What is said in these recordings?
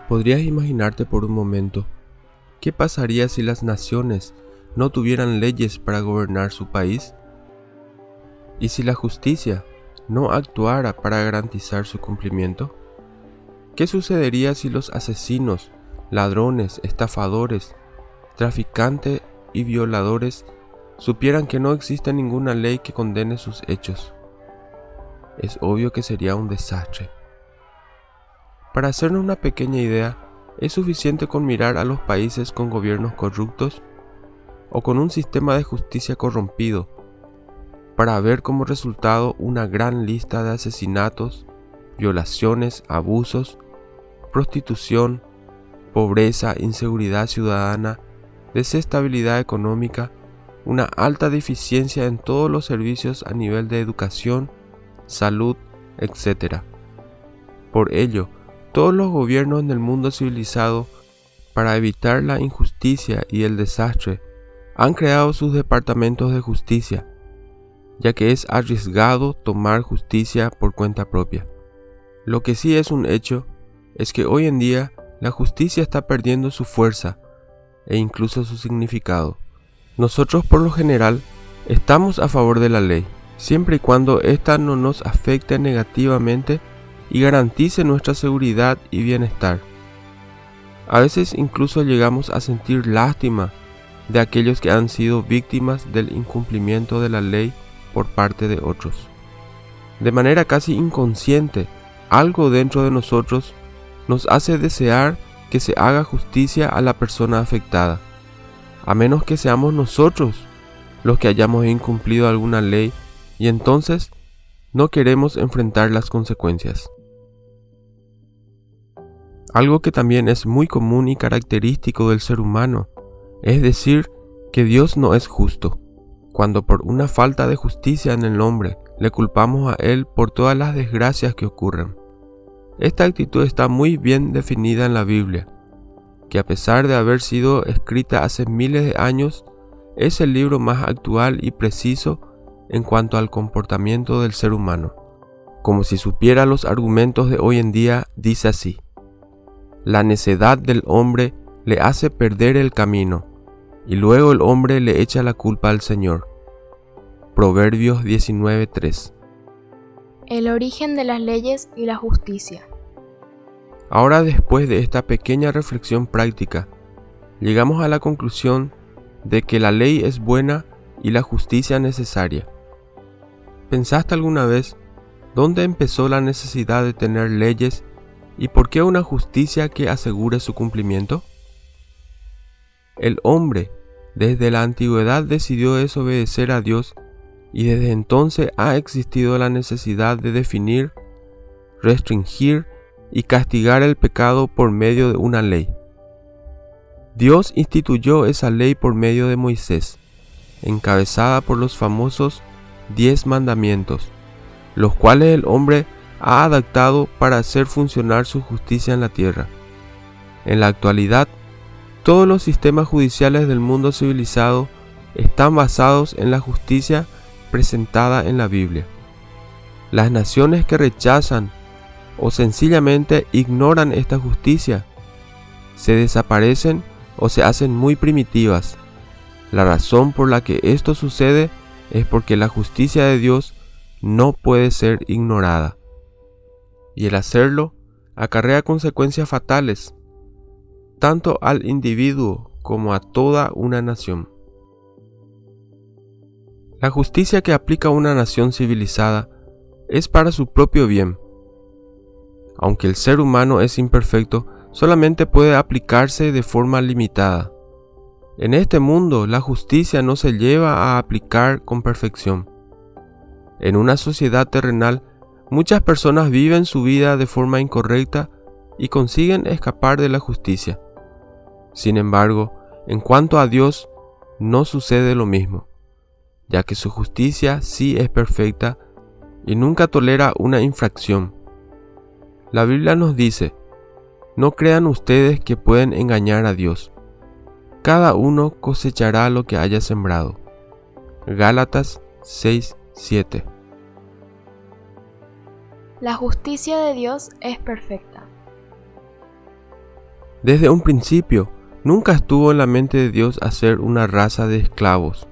¿Podrías imaginarte por un momento qué pasaría si las naciones no tuvieran leyes para gobernar su país? ¿Y si la justicia no actuara para garantizar su cumplimiento? ¿Qué sucedería si los asesinos, ladrones, estafadores, traficantes y violadores supieran que no existe ninguna ley que condene sus hechos? Es obvio que sería un desastre. Para hacernos una pequeña idea, es suficiente con mirar a los países con gobiernos corruptos o con un sistema de justicia corrompido para ver como resultado una gran lista de asesinatos, violaciones, abusos, prostitución, pobreza, inseguridad ciudadana, desestabilidad económica, una alta deficiencia en todos los servicios a nivel de educación, salud, etc. Por ello, todos los gobiernos del mundo civilizado, para evitar la injusticia y el desastre, han creado sus departamentos de justicia, ya que es arriesgado tomar justicia por cuenta propia. Lo que sí es un hecho es que hoy en día la justicia está perdiendo su fuerza e incluso su significado. Nosotros por lo general estamos a favor de la ley, siempre y cuando ésta no nos afecte negativamente y garantice nuestra seguridad y bienestar. A veces incluso llegamos a sentir lástima de aquellos que han sido víctimas del incumplimiento de la ley por parte de otros. De manera casi inconsciente, algo dentro de nosotros nos hace desear que se haga justicia a la persona afectada, a menos que seamos nosotros los que hayamos incumplido alguna ley y entonces no queremos enfrentar las consecuencias. Algo que también es muy común y característico del ser humano, es decir, que Dios no es justo. Cuando por una falta de justicia en el hombre le culpamos a Él por todas las desgracias que ocurren. Esta actitud está muy bien definida en la Biblia, que a pesar de haber sido escrita hace miles de años, es el libro más actual y preciso en cuanto al comportamiento del ser humano. Como si supiera los argumentos de hoy en día, dice así: la necedad del hombre le hace perder el camino, y luego el hombre le echa la culpa al Señor. Proverbios 19:3. El origen de las leyes y la justicia. Ahora, después de esta pequeña reflexión práctica, llegamos a la conclusión de que la ley es buena y la justicia necesaria. ¿Pensaste alguna vez dónde empezó la necesidad de tener leyes y por qué una justicia que asegure su cumplimiento? El hombre desde la antigüedad decidió desobedecer a Dios y desde entonces ha existido la necesidad de definir, restringir y castigar el pecado por medio de una ley. Dios instituyó esa ley por medio de Moisés, encabezada por los famosos 10 mandamientos, los cuales el hombre ha adaptado para hacer funcionar su justicia en la tierra. En la actualidad, todos los sistemas judiciales del mundo civilizado están basados en la justicia presentada en la Biblia. Las naciones que rechazan o sencillamente ignoran esta justicia se desaparecen o se hacen muy primitivas. La razón por la que esto sucede es porque la justicia de Dios no puede ser ignorada, y el hacerlo acarrea consecuencias fatales, tanto al individuo como a toda una nación. La justicia que aplica una nación civilizada es para su propio bien. Aunque el ser humano es imperfecto, solamente puede aplicarse de forma limitada. En este mundo, la justicia no se lleva a aplicar con perfección. En una sociedad terrenal, muchas personas viven su vida de forma incorrecta y consiguen escapar de la justicia. Sin embargo, en cuanto a Dios, no sucede lo mismo, ya que su justicia sí es perfecta y nunca tolera una infracción. La Biblia nos dice: no crean ustedes que pueden engañar a Dios. Cada uno cosechará lo que haya sembrado. Gálatas 6:7. La justicia de Dios es perfecta. Desde un principio, nunca estuvo en la mente de Dios hacer una raza de esclavos,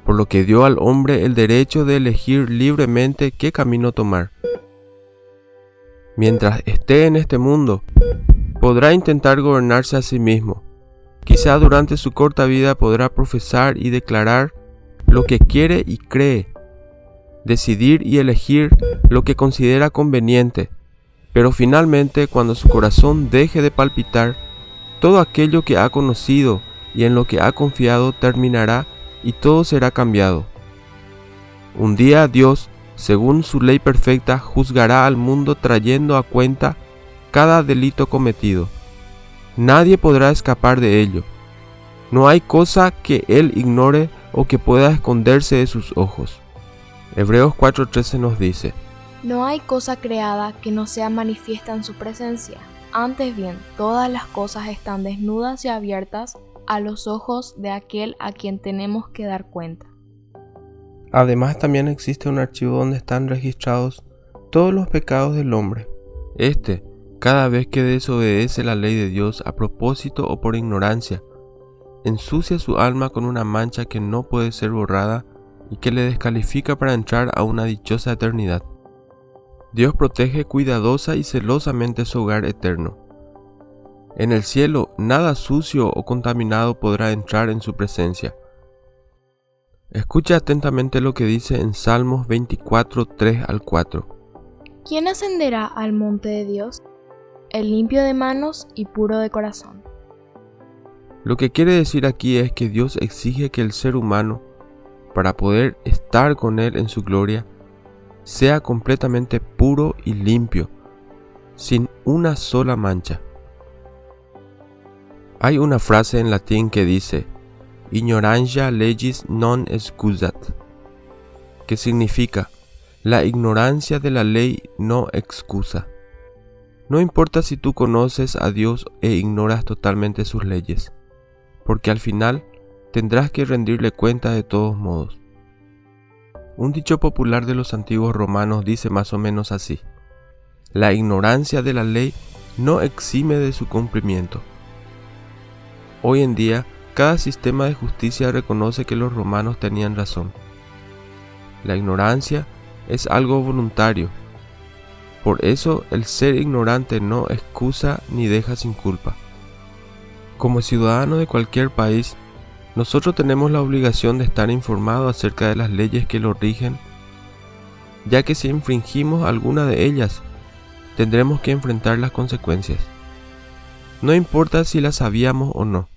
por lo que dio al hombre el derecho de elegir libremente qué camino tomar. Mientras esté en este mundo, podrá intentar gobernarse a sí mismo. Quizá durante su corta vida podrá profesar y declarar lo que quiere y cree, decidir y elegir lo que considera conveniente, pero finalmente, cuando su corazón deje de palpitar, todo aquello que ha conocido y en lo que ha confiado terminará y todo será cambiado. Un día Dios, según su ley perfecta, juzgará al mundo trayendo a cuenta cada delito cometido. Nadie podrá escapar de ello. No hay cosa que Él ignore o que pueda esconderse de sus ojos. Hebreos 4:13 nos dice: No hay cosa creada que no sea manifiesta en su presencia. Antes bien, todas las cosas están desnudas y abiertas a los ojos de aquel a quien tenemos que dar cuenta. Además, también existe un archivo donde están registrados todos los pecados del hombre. Cada vez que desobedece la ley de Dios a propósito o por ignorancia, ensucia su alma con una mancha que no puede ser borrada y que le descalifica para entrar a una dichosa eternidad. Dios protege cuidadosa y celosamente su hogar eterno. En el cielo, nada sucio o contaminado podrá entrar en su presencia. Escucha atentamente lo que dice en Salmos 24, 3 al 4. ¿Quién ascenderá al monte de Dios? El limpio de manos y puro de corazón. Lo que quiere decir aquí es que Dios exige que el ser humano, para poder estar con Él en su gloria, sea completamente puro y limpio, sin una sola mancha. Hay una frase en latín que dice: ignorantia legis non excusat, que significa: la ignorancia de la ley no excusa. No importa si tú conoces a Dios e ignoras totalmente sus leyes, porque al final tendrás que rendirle cuenta de todos modos. Un dicho popular de los antiguos romanos dice más o menos así: la ignorancia de la ley no exime de su cumplimiento. Hoy en día, cada sistema de justicia reconoce que los romanos tenían razón. La ignorancia es algo voluntario. Por eso, el ser ignorante no excusa ni deja sin culpa. Como ciudadanos de cualquier país, nosotros tenemos la obligación de estar informados acerca de las leyes que lo rigen, ya que si infringimos alguna de ellas, tendremos que enfrentar las consecuencias. No importa si las sabíamos o no.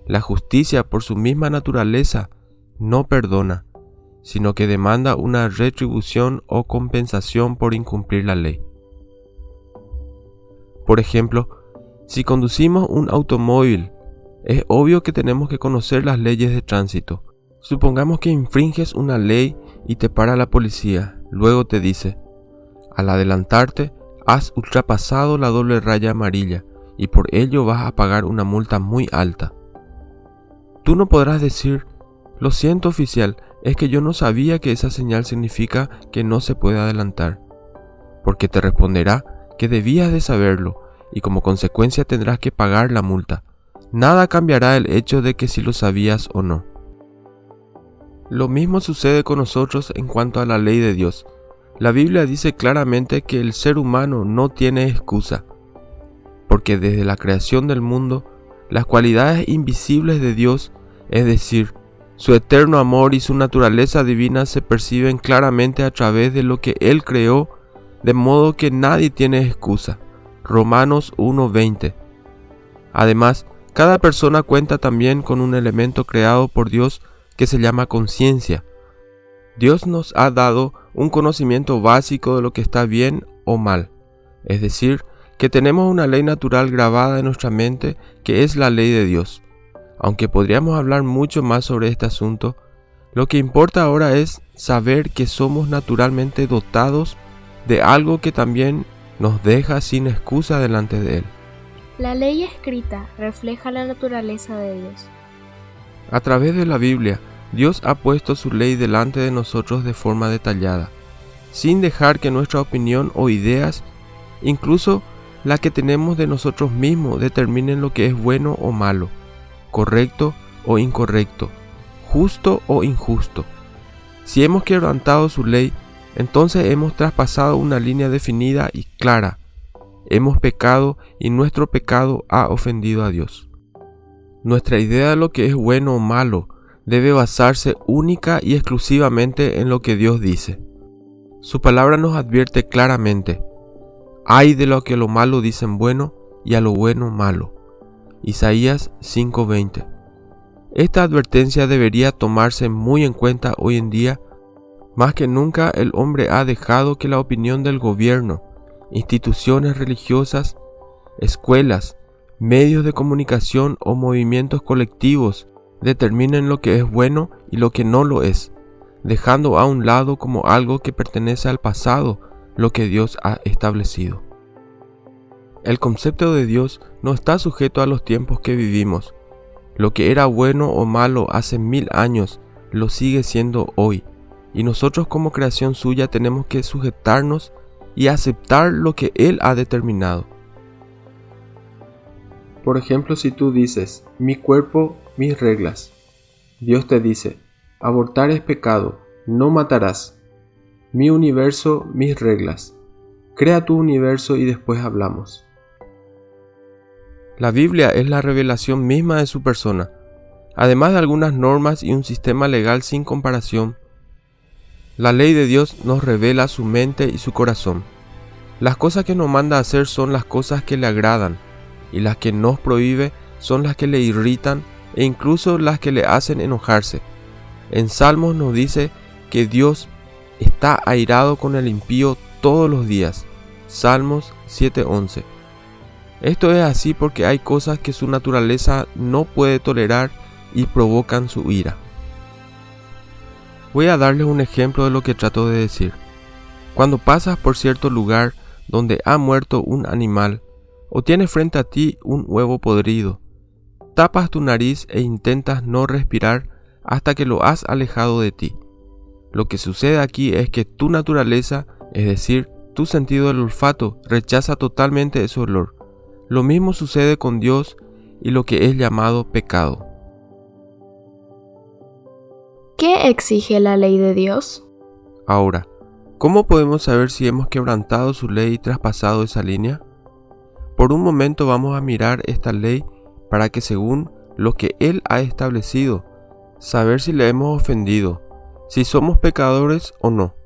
La justicia, por su misma naturaleza, no perdona, sino que demanda una retribución o compensación por incumplir la ley. Por ejemplo, si conducimos un automóvil, es obvio que tenemos que conocer las leyes de tránsito. Supongamos que infringes una ley y te para la policía. Luego te dice: al adelantarte, has ultrapasado la doble raya amarilla y por ello vas a pagar una multa muy alta. Tú no podrás decir: lo siento, oficial, es que yo no sabía que esa señal significa que no se puede adelantar, porque te responderá que debías de saberlo y como consecuencia tendrás que pagar la multa. Nada cambiará el hecho de que si lo sabías o no. Lo mismo sucede con nosotros en cuanto a la ley de Dios. La Biblia dice claramente que el ser humano no tiene excusa, porque desde la creación del mundo, las cualidades invisibles de Dios, es decir, su eterno amor y su naturaleza divina, se perciben claramente a través de lo que Él creó, de modo que nadie tiene excusa. Romanos 1:20. Además, cada persona cuenta también con un elemento creado por Dios que se llama conciencia. Dios nos ha dado un conocimiento básico de lo que está bien o mal, es decir, que tenemos una ley natural grabada en nuestra mente que es la ley de Dios. Aunque podríamos hablar mucho más sobre este asunto, lo que importa ahora es saber que somos naturalmente dotados de algo que también nos deja sin excusa delante de Él. La ley escrita refleja la naturaleza de Dios. A través de la Biblia, Dios ha puesto su ley delante de nosotros de forma detallada. sin dejar que nuestra opinión o ideas, incluso la que tenemos de nosotros mismos, determinen lo que es bueno o malo, correcto o incorrecto, justo o injusto. Si hemos quebrantado su ley, entonces hemos traspasado una línea definida y clara. Hemos pecado y nuestro pecado ha ofendido a Dios. Nuestra idea de lo que es bueno o malo debe basarse única y exclusivamente en lo que Dios dice. Su palabra nos advierte claramente: ay de lo que a lo malo dicen bueno y a lo bueno malo. Isaías 5:20. Esta advertencia debería tomarse muy en cuenta hoy en día. Más que nunca el hombre ha dejado que la opinión del gobierno, instituciones religiosas, escuelas, medios de comunicación o movimientos colectivos determinen lo que es bueno y lo que no lo es, dejando a un lado como algo que pertenece al pasado lo que Dios ha establecido. El concepto de Dios no está sujeto a los tiempos que vivimos. Lo que era bueno o malo hace 1000 años lo sigue siendo hoy, y nosotros como creación suya tenemos que sujetarnos y aceptar lo que Él ha determinado. Por ejemplo, si tú dices: mi cuerpo, mis reglas, Dios te dice: abortar es pecado, no matarás. Mi universo, mis reglas. Crea tu universo y después hablamos. La Biblia es la revelación misma de su persona, además de algunas normas y un sistema legal sin comparación. La ley de Dios nos revela su mente y su corazón. Las cosas que nos manda a hacer son las cosas que le agradan, y las que nos prohíbe son las que le irritan e incluso las que le hacen enojarse. En Salmos nos dice que Dios está airado con el impío todos los días. Salmos 7:11. Esto es así porque hay cosas que su naturaleza no puede tolerar y provocan su ira. Voy a darles un ejemplo de lo que trato de decir. Cuando pasas por cierto lugar donde ha muerto un animal, o tienes frente a ti un huevo podrido, tapas tu nariz e intentas no respirar hasta que lo has alejado de ti. Lo que sucede aquí es que tu naturaleza, es decir, tu sentido del olfato, rechaza totalmente ese olor. Lo mismo sucede con Dios y lo que es llamado pecado. ¿Qué exige la ley de Dios? Ahora, ¿cómo podemos saber si hemos quebrantado su ley y traspasado esa línea? Por un momento vamos a mirar esta ley para que, según lo que Él ha establecido, saber si le hemos ofendido, si somos pecadores o no.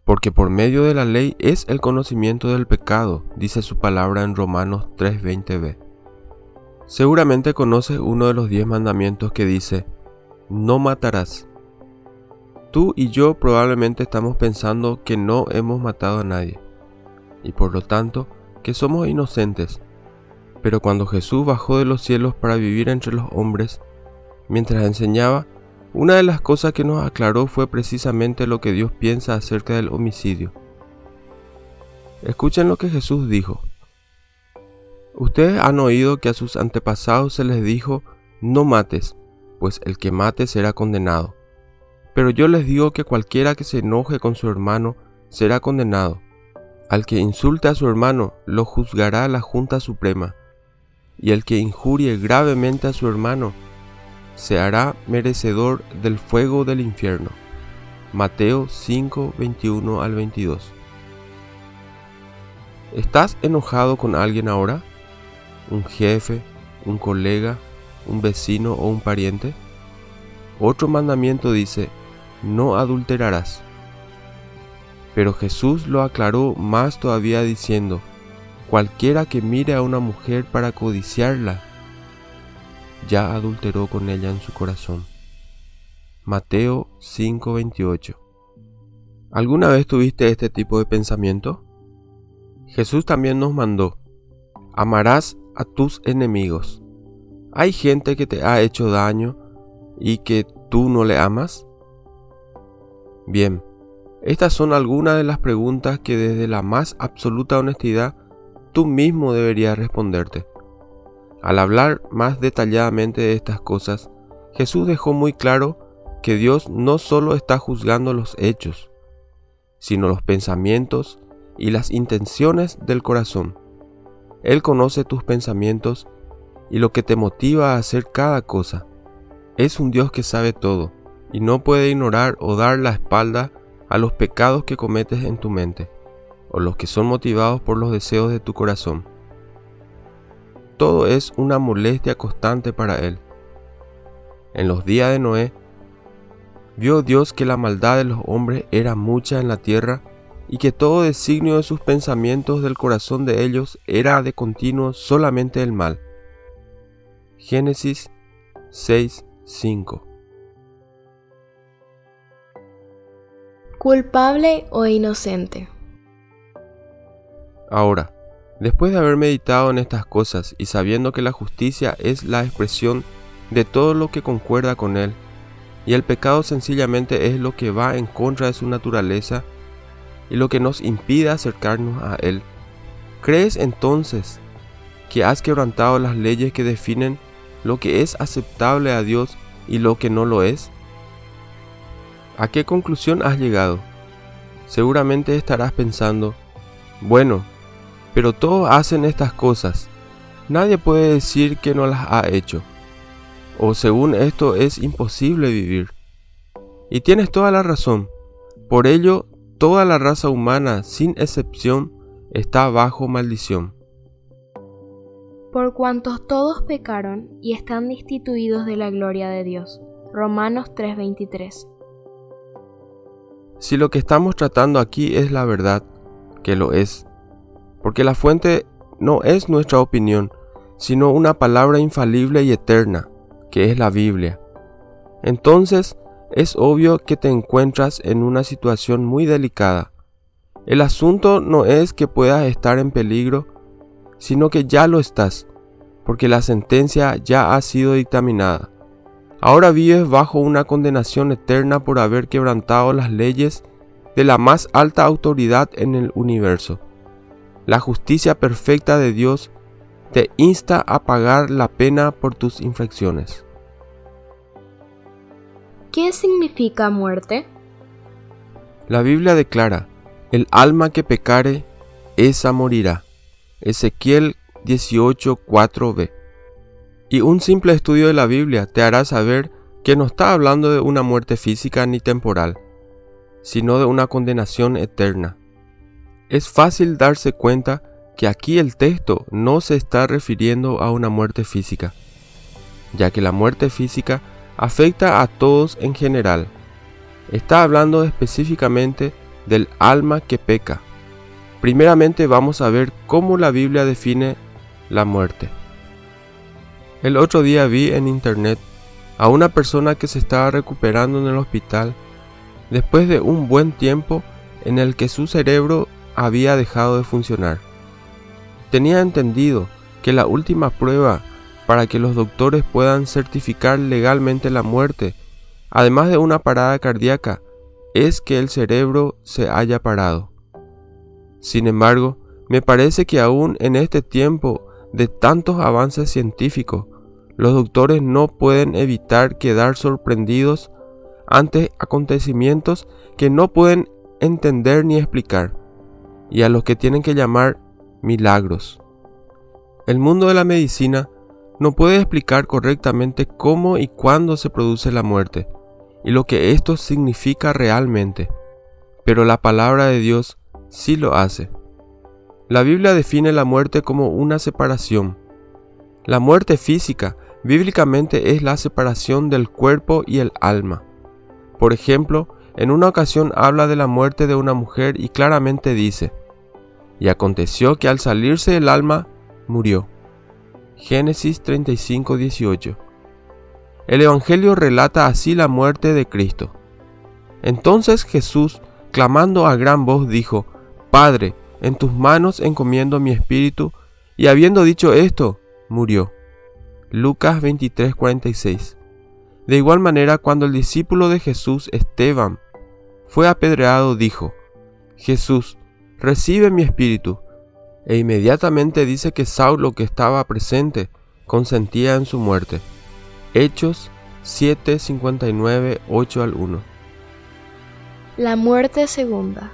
Porque por medio de la ley es el conocimiento del pecado, dice su palabra en Romanos 3:20b. Seguramente conoces uno de los 10 mandamientos que dice: no matarás. Tú y yo probablemente estamos pensando que no hemos matado a nadie, y por lo tanto que somos inocentes. Pero cuando Jesús bajó de los cielos para vivir entre los hombres, mientras enseñaba, una de las cosas que nos aclaró fue precisamente lo que Dios piensa acerca del homicidio. Escuchen lo que Jesús dijo. Ustedes han oído que a sus antepasados se les dijo: no mates, pues el que mate será condenado. Pero yo les digo que cualquiera que se enoje con su hermano será condenado. Al que insulte a su hermano lo juzgará la Junta Suprema, y el que injurie gravemente a su hermano se hará merecedor del fuego del infierno. Mateo 5:21 al 22. ¿Estás enojado con alguien ahora? ¿Un jefe, un colega, un vecino o un pariente? Otro mandamiento dice: no adulterarás. Pero Jesús lo aclaró más todavía diciendo: cualquiera que mire a una mujer para codiciarla, ya adulteró con ella en su corazón. Mateo 5:28. ¿Alguna vez tuviste este tipo de pensamiento? Jesús también nos mandó: amarás a tus enemigos. ¿Hay gente que te ha hecho daño y que tú no le amas? Bien, estas son algunas de las preguntas que desde la más absoluta honestidad tú mismo deberías responderte. Al hablar más detalladamente de estas cosas, Jesús dejó muy claro que Dios no solo está juzgando los hechos, sino los pensamientos y las intenciones del corazón. Él conoce tus pensamientos y lo que te motiva a hacer cada cosa. Es un Dios que sabe todo y no puede ignorar o dar la espalda a los pecados que cometes en tu mente, o los que son motivados por los deseos de tu corazón. Todo es una molestia constante para Él. En los días de Noé, vio Dios que la maldad de los hombres era mucha en la tierra y que todo designio de sus pensamientos del corazón de ellos era de continuo solamente el mal. Génesis 6:5. ¿Culpable o inocente? Ahora, después de haber meditado en estas cosas y sabiendo que la justicia es la expresión de todo lo que concuerda con Él, y el pecado sencillamente es lo que va en contra de su naturaleza y lo que nos impide acercarnos a Él, ¿crees entonces que has quebrantado las leyes que definen lo que es aceptable a Dios y lo que no lo es? ¿A qué conclusión has llegado? Seguramente estarás pensando, bueno, pero todos hacen estas cosas, nadie puede decir que no las ha hecho, o según esto es imposible vivir. Y tienes toda la razón, por ello toda la raza humana, sin excepción, está bajo maldición. Por cuantos todos pecaron y están destituidos de la gloria de Dios. Romanos 3:23. Si lo que estamos tratando aquí es la verdad, que lo es, porque la fuente no es nuestra opinión, sino una palabra infalible y eterna, que es la Biblia, entonces es obvio que te encuentras en una situación muy delicada. El asunto no es que puedas estar en peligro, sino que ya lo estás, porque la sentencia ya ha sido dictaminada. Ahora vives bajo una condenación eterna por haber quebrantado las leyes de la más alta autoridad en el universo. La justicia perfecta de Dios te insta a pagar la pena por tus infracciones. ¿Qué significa muerte? La Biblia declara, el alma que pecare, esa morirá. Ezequiel 18:4b. Y un simple estudio de la Biblia te hará saber que no está hablando de una muerte física ni temporal, sino de una condenación eterna. Es fácil darse cuenta que aquí el texto no se está refiriendo a una muerte física, ya que la muerte física afecta a todos en general. Está hablando específicamente del alma que peca. Primeramente vamos a ver cómo la Biblia define la muerte. El otro día vi en internet a una persona que se estaba recuperando en el hospital después de un buen tiempo en el que su cerebro había dejado de funcionar. Tenía entendido que la última prueba para que los doctores puedan certificar legalmente la muerte, además de una parada cardíaca, es que el cerebro se haya parado. Sin embargo, me parece que aún en este tiempo de tantos avances científicos, los doctores no pueden evitar quedar sorprendidos ante acontecimientos que no pueden entender ni explicar, y a los que tienen que llamar milagros. El mundo de la medicina no puede explicar correctamente cómo y cuándo se produce la muerte, y lo que esto significa realmente, pero la palabra de Dios sí lo hace. La Biblia define la muerte como una separación. La muerte física, bíblicamente, es la separación del cuerpo y el alma. Por ejemplo, en una ocasión habla de la muerte de una mujer y claramente dice, y aconteció que al salirse el alma, murió. Génesis 35:18. El Evangelio relata así la muerte de Cristo. Entonces Jesús, clamando a gran voz, dijo, Padre, en tus manos encomiendo mi espíritu, y habiendo dicho esto, murió. Lucas 23:46. De igual manera, cuando el discípulo de Jesús, Esteban, fue apedreado, dijo, Jesús, recibe mi espíritu. E inmediatamente dice que Saulo, que estaba presente, consentía en su muerte. Hechos 7:59, 8 al 1. La muerte segunda.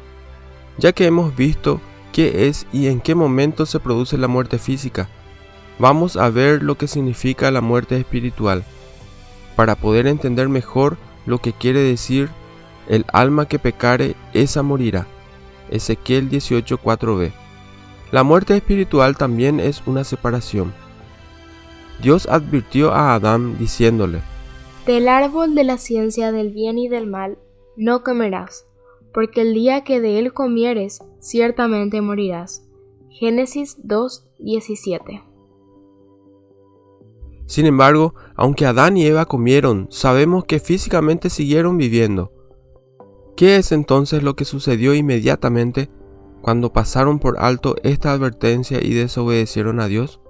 Ya que hemos visto qué es y en qué momento se produce la muerte física, vamos a ver lo que significa la muerte espiritual, para poder entender mejor lo que quiere decir el alma que pecare, esa morirá. Ezequiel 18:4b. La muerte espiritual también es una separación. Dios advirtió a Adán diciéndole: Del árbol de la ciencia del bien y del mal no comerás, porque el día que de él comieres, ciertamente morirás. Génesis 2:17. Sin embargo, aunque Adán y Eva comieron, sabemos que físicamente siguieron viviendo. ¿Qué es entonces lo que sucedió inmediatamente cuando pasaron por alto esta advertencia y desobedecieron a Dios?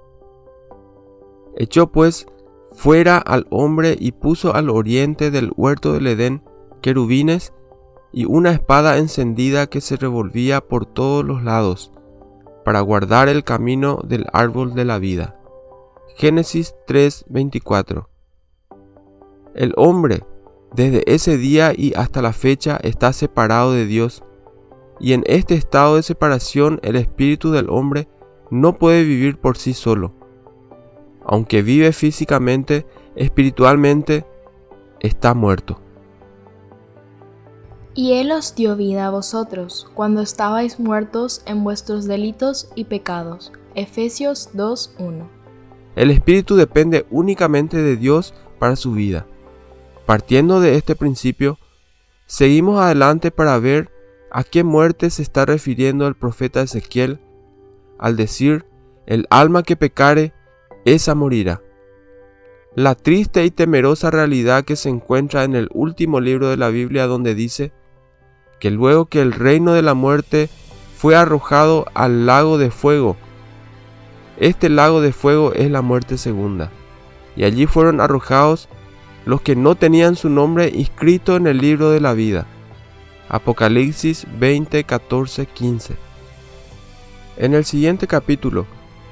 Echó pues fuera al hombre y puso al oriente del huerto del Edén querubines y una espada encendida que se revolvía por todos los lados, para guardar el camino del árbol de la vida. Génesis 3:24. El hombre, desde ese día y hasta la fecha, está separado de Dios, y en este estado de separación el espíritu del hombre no puede vivir por sí solo. Aunque vive físicamente, espiritualmente está muerto. Y él os dio vida a vosotros, cuando estabais muertos en vuestros delitos y pecados. Efesios 2:1. El espíritu depende únicamente de Dios para su vida. Partiendo de este principio, seguimos adelante para ver a qué muerte se está refiriendo el profeta Ezequiel al decir: el alma que pecare, esa morirá. La triste y temerosa realidad que se encuentra en el último libro de la Biblia, donde dice que luego que el reino de la muerte fue arrojado al lago de fuego, este lago de fuego es la muerte segunda, y allí fueron arrojados los que no tenían su nombre inscrito en el libro de la vida. Apocalipsis 20:14-15. En el siguiente capítulo,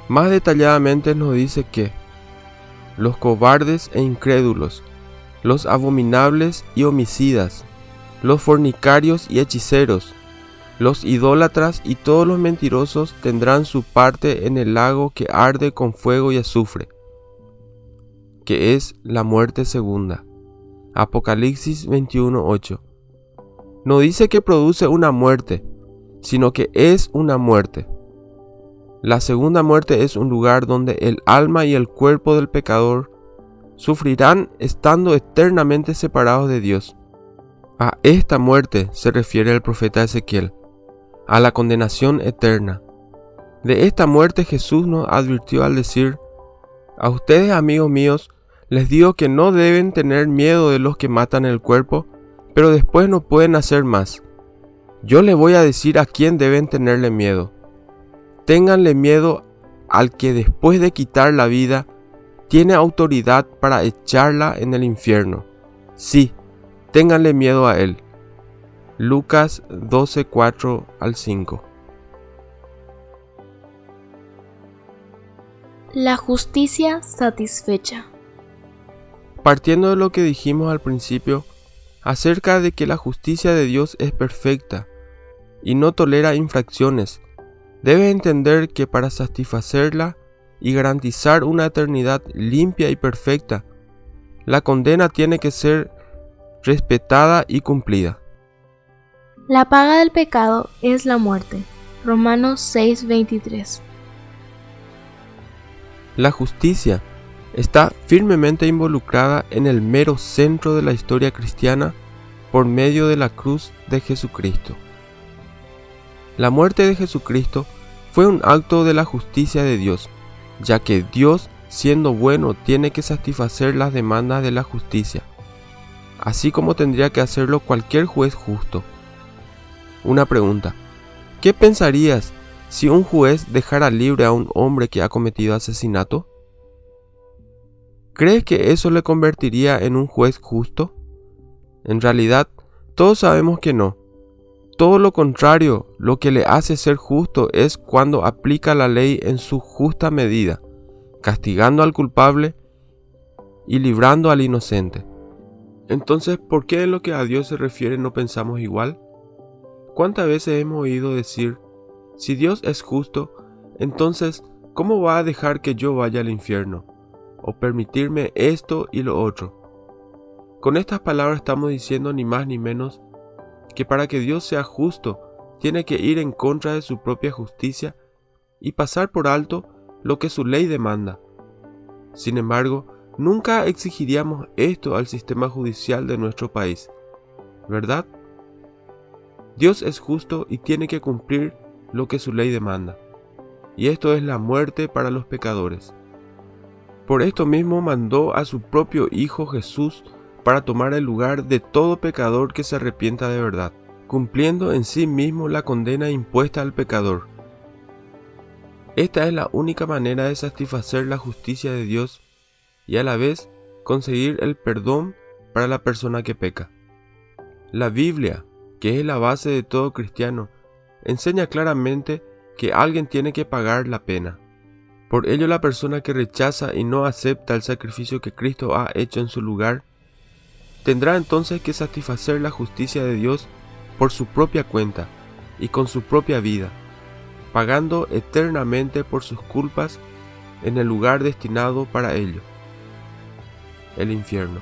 más detalladamente nos dice que los cobardes e incrédulos, los abominables y homicidas, los fornicarios y hechiceros, los idólatras y todos los mentirosos tendrán su parte en el lago que arde con fuego y azufre, que es la muerte segunda. Apocalipsis 21:8. No dice que produce una muerte, sino que es una muerte. La segunda muerte es un lugar donde el alma y el cuerpo del pecador sufrirán estando eternamente separados de Dios. A esta muerte se refiere el profeta Ezequiel, a la condenación eterna. De esta muerte Jesús nos advirtió al decir: a ustedes, amigos míos, les digo que no deben tener miedo de los que matan el cuerpo, pero después no pueden hacer más. Yo les voy a decir a quién deben tenerle miedo. Ténganle miedo al que después de quitar la vida tiene autoridad para echarla en el infierno. Sí, ténganle miedo a él. Lucas 12:4-5. La justicia satisfecha. Partiendo de lo que dijimos al principio, acerca de que la justicia de Dios es perfecta y no tolera infracciones, debes entender que para satisfacerla y garantizar una eternidad limpia y perfecta, la condena tiene que ser respetada y cumplida. La paga del pecado es la muerte. Romanos 6:23. La justicia está firmemente involucrada en el mero centro de la historia cristiana por medio de la cruz de Jesucristo. La muerte de Jesucristo fue un acto de la justicia de Dios, ya que Dios, siendo bueno, tiene que satisfacer las demandas de la justicia, así como tendría que hacerlo cualquier juez justo. Una pregunta: ¿qué pensarías si un juez dejara libre a un hombre que ha cometido asesinato? ¿Crees que eso le convertiría en un juez justo? En realidad, todos sabemos que no. Todo lo contrario, lo que le hace ser justo es cuando aplica la ley en su justa medida, castigando al culpable y librando al inocente. Entonces, ¿por qué en lo que a Dios se refiere no pensamos igual? ¿cuántas veces hemos oído decir, si Dios es justo, entonces, ¿cómo va a dejar que yo vaya al infierno? O permitirme esto y lo otro. Con estas palabras estamos diciendo ni más ni menos que para que Dios sea justo, tiene que ir en contra de su propia justicia y pasar por alto lo que su ley demanda. Sin embargo, nunca exigiríamos esto al sistema judicial de nuestro país, ¿verdad? Dios es justo y tiene que cumplir lo que su ley demanda, y esto es la muerte para los pecadores. Por esto mismo mandó a su propio Hijo Jesús para tomar el lugar de todo pecador que se arrepienta de verdad, cumpliendo en sí mismo la condena impuesta al pecador. Esta es la única manera de satisfacer la justicia de Dios y a la vez conseguir el perdón para la persona que peca. La Biblia, que es la base de todo cristiano, enseña claramente que alguien tiene que pagar la pena. Por ello, la persona que rechaza y no acepta el sacrificio que Cristo ha hecho en su lugar, tendrá entonces que satisfacer la justicia de Dios por su propia cuenta y con su propia vida, pagando eternamente por sus culpas en el lugar destinado para ello, el infierno.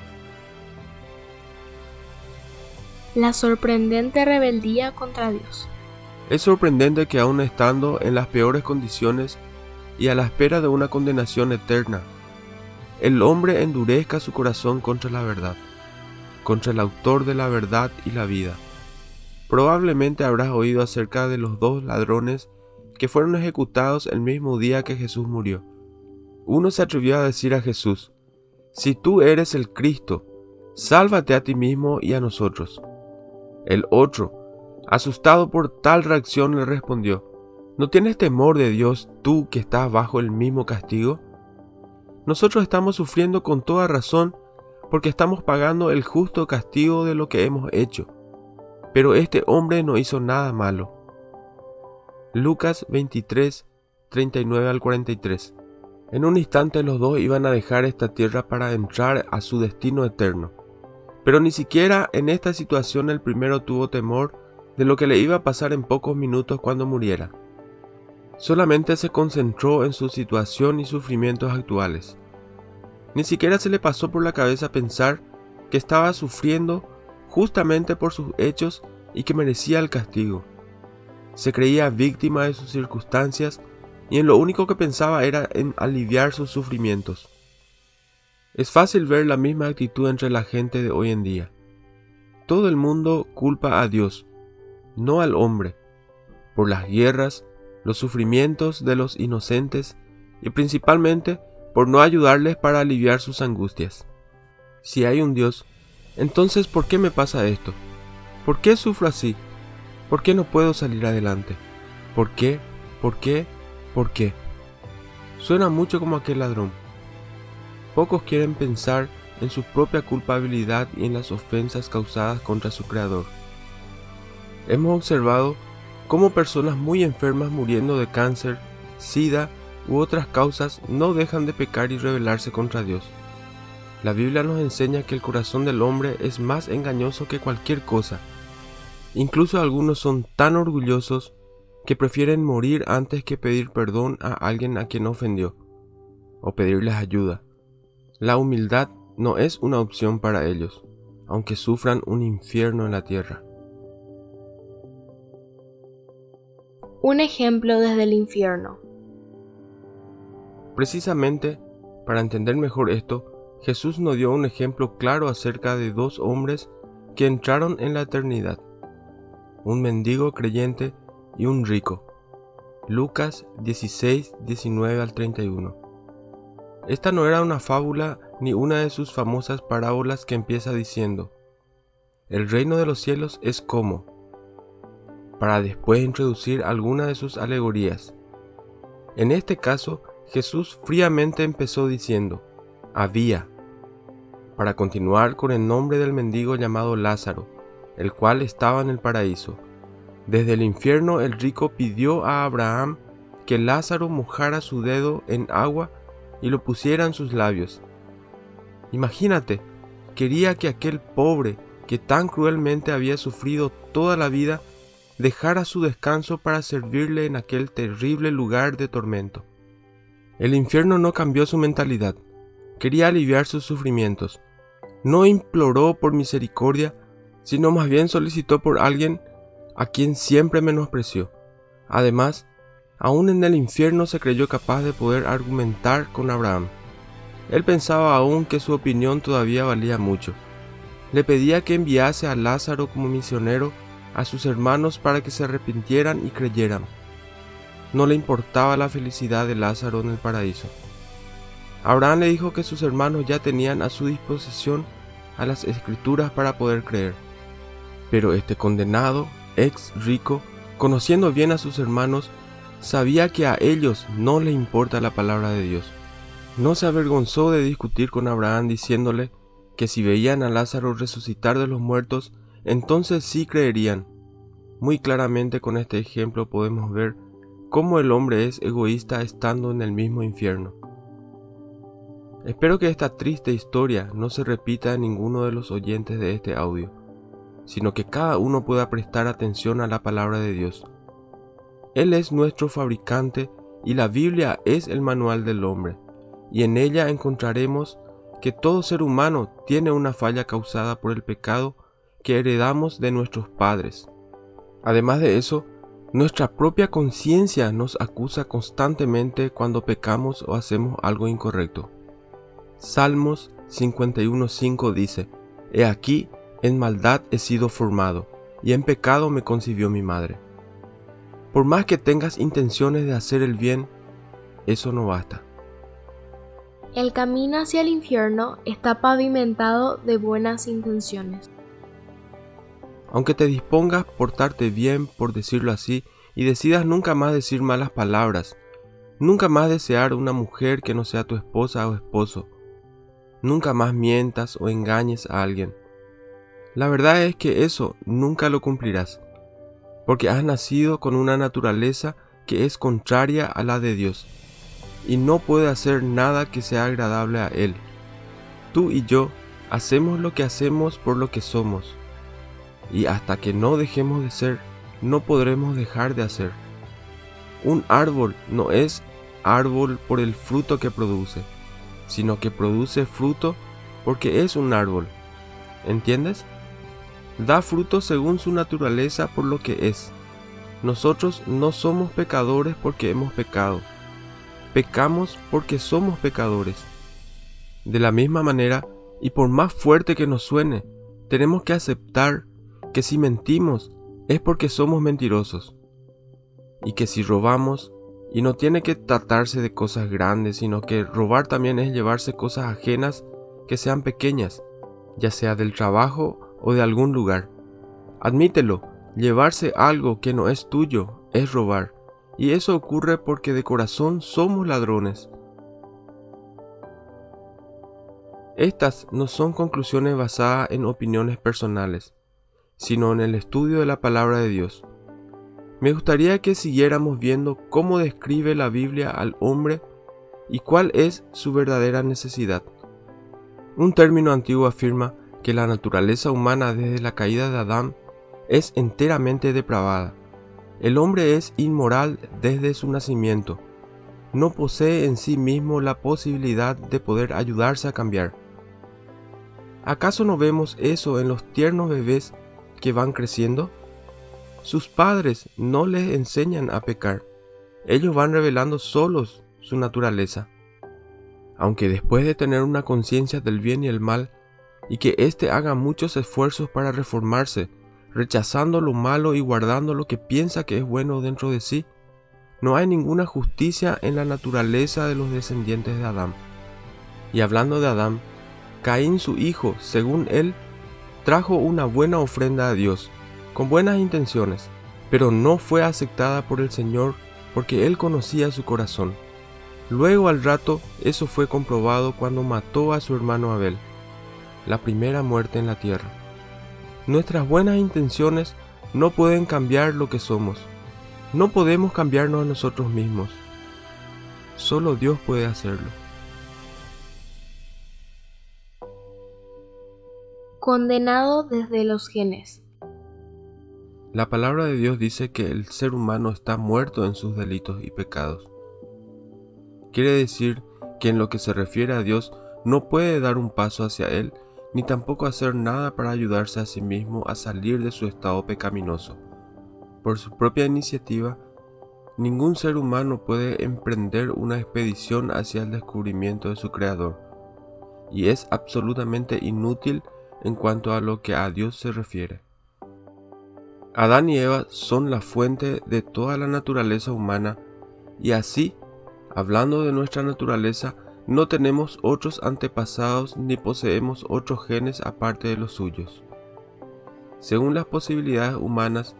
La sorprendente rebeldía contra Dios. Es sorprendente que aun estando en las peores condiciones y a la espera de una condenación eterna, el hombre endurezca su corazón contra la verdad, contra el autor de la verdad y la vida. Probablemente habrás oído acerca de los dos ladrones que fueron ejecutados el mismo día que Jesús murió. Uno se atrevió a decir a Jesús, «Si tú eres el Cristo, sálvate a ti mismo y a nosotros». El otro, asustado por tal reacción, le respondió, ¿no tienes temor de Dios tú que estás bajo el mismo castigo? Nosotros estamos sufriendo con toda razón porque estamos pagando el justo castigo de lo que hemos hecho, pero este hombre no hizo nada malo. Lucas 23, 39 al 43. En un instante los dos iban a dejar esta tierra para entrar a su destino eterno. Pero ni siquiera en esta situación el primero tuvo temor de lo que le iba a pasar en pocos minutos cuando muriera. Solamente se concentró en su situación y sufrimientos actuales. Ni siquiera se le pasó por la cabeza pensar que estaba sufriendo justamente por sus hechos y que merecía el castigo. Se creía víctima de sus circunstancias y en lo único que pensaba era en aliviar sus sufrimientos. Es fácil ver la misma actitud entre la gente de hoy en día. Todo el mundo culpa a Dios, no al hombre, por las guerras, los sufrimientos de los inocentes y principalmente por no ayudarles para aliviar sus angustias. Si hay un Dios, entonces ¿por qué me pasa esto? ¿Por qué sufro así? ¿Por qué no puedo salir adelante? ¿Por qué? ¿Por qué? ¿Por qué? Suena mucho como aquel ladrón. Pocos quieren pensar en su propia culpabilidad y en las ofensas causadas contra su Creador. Hemos observado cómo personas muy enfermas muriendo de cáncer, sida u otras causas no dejan de pecar y rebelarse contra Dios. La Biblia nos enseña que el corazón del hombre es más engañoso que cualquier cosa. Incluso algunos son tan orgullosos que prefieren morir antes que pedir perdón a alguien a quien ofendió o pedirles ayuda. La humildad no es una opción para ellos, aunque sufran un infierno en la tierra. Un ejemplo desde el infierno. Precisamente, para entender mejor esto, Jesús nos dio un ejemplo claro acerca de dos hombres que entraron en la eternidad, un mendigo creyente y un rico. Lucas 16, 19 al 31. Esta no era una fábula ni una de sus famosas parábolas que empieza diciendo, el reino de los cielos es como, para después introducir alguna de sus alegorías. En este caso, Jesús fríamente empezó diciendo, había, para continuar con el nombre del mendigo llamado Lázaro, el cual estaba en el paraíso. Desde el infierno el rico pidió a Abraham que Lázaro mojara su dedo en agua y lo pusiera en sus labios. Imagínate, quería que aquel pobre que tan cruelmente había sufrido toda la vida dejara su descanso para servirle en aquel terrible lugar de tormento. El infierno no cambió su mentalidad, quería aliviar sus sufrimientos. No imploró por misericordia, sino más bien solicitó por alguien a quien siempre menospreció. Además, aún en el infierno se creyó capaz de poder argumentar con Abraham. Él pensaba aún que su opinión todavía valía mucho. Le pedía que enviase a Lázaro como misionero a sus hermanos para que se arrepintieran y creyeran. No le importaba la felicidad de Lázaro en el paraíso. Abraham le dijo que sus hermanos ya tenían a su disposición a las escrituras para poder creer. Pero este condenado, ex rico, conociendo bien a sus hermanos, sabía que a ellos no les importa la palabra de Dios. No se avergonzó de discutir con Abraham diciéndole que si veían a Lázaro resucitar de los muertos, entonces sí creerían. Muy claramente con este ejemplo podemos ver cómo el hombre es egoísta estando en el mismo infierno. Espero que esta triste historia no se repita en ninguno de los oyentes de este audio, sino que cada uno pueda prestar atención a la palabra de Dios. Él es nuestro fabricante y la Biblia es el manual del hombre, y en ella encontraremos que todo ser humano tiene una falla causada por el pecado que heredamos de nuestros padres. Además de eso, nuestra propia conciencia nos acusa constantemente cuando pecamos o hacemos algo incorrecto. Salmos 51:5 dice: He aquí, en maldad he sido formado, y en pecado me concibió mi madre. Por más que tengas intenciones de hacer el bien, eso no basta. El camino hacia el infierno está pavimentado de buenas intenciones. Aunque te dispongas a portarte bien, por decirlo así, y decidas nunca más decir malas palabras, nunca más desear una mujer que no sea tu esposa o esposo, nunca más mientas o engañes a alguien. La verdad es que eso nunca lo cumplirás, porque has nacido con una naturaleza que es contraria a la de Dios, y no puede hacer nada que sea agradable a Él. Tú y yo hacemos lo que hacemos por lo que somos, y hasta que no dejemos de ser, no podremos dejar de hacer. Un árbol no es árbol por el fruto que produce, sino que produce fruto porque es un árbol. ¿Entiendes? Da fruto según su naturaleza por lo que es. Nosotros no somos pecadores porque hemos pecado. Pecamos porque somos pecadores. De la misma manera, y por más fuerte que nos suene, tenemos que aceptar que si mentimos es porque somos mentirosos. Y que si robamos, y no tiene que tratarse de cosas grandes, sino que robar también es llevarse cosas ajenas que sean pequeñas, ya sea del trabajo o de algún lugar. Admítelo, llevarse algo que no es tuyo es robar, y eso ocurre porque de corazón somos ladrones. Estas no son conclusiones basadas en opiniones personales, sino en el estudio de la palabra de Dios. Me gustaría que siguiéramos viendo cómo describe la Biblia al hombre y cuál es su verdadera necesidad. Un término antiguo afirma que la naturaleza humana desde la caída de Adán es enteramente depravada. El hombre es inmoral desde su nacimiento. No posee en sí mismo la posibilidad de poder ayudarse a cambiar. ¿Acaso no vemos eso en los tiernos bebés que van creciendo? Sus padres no les enseñan a pecar. Ellos van revelando solos su naturaleza. Aunque después de tener una conciencia del bien y el mal, y que éste haga muchos esfuerzos para reformarse, rechazando lo malo y guardando lo que piensa que es bueno dentro de sí, no hay ninguna justicia en la naturaleza de los descendientes de Adán. Y hablando de Adán, Caín su hijo, según él, trajo una buena ofrenda a Dios, con buenas intenciones, pero no fue aceptada por el Señor porque Él conocía su corazón. Luego al rato eso fue comprobado cuando mató a su hermano Abel, la primera muerte en la tierra. Nuestras buenas intenciones no pueden cambiar lo que somos. No podemos cambiarnos a nosotros mismos. Solo Dios puede hacerlo. Condenado desde los genes. La palabra de Dios dice que el ser humano está muerto en sus delitos y pecados. Quiere decir que en lo que se refiere a Dios no puede dar un paso hacia Él, ni tampoco hacer nada para ayudarse a sí mismo a salir de su estado pecaminoso. Por su propia iniciativa, ningún ser humano puede emprender una expedición hacia el descubrimiento de su Creador, y es absolutamente inútil en cuanto a lo que a Dios se refiere. Adán y Eva son la fuente de toda la naturaleza humana, y así, hablando de nuestra naturaleza, no tenemos otros antepasados ni poseemos otros genes aparte de los suyos. Según las posibilidades humanas,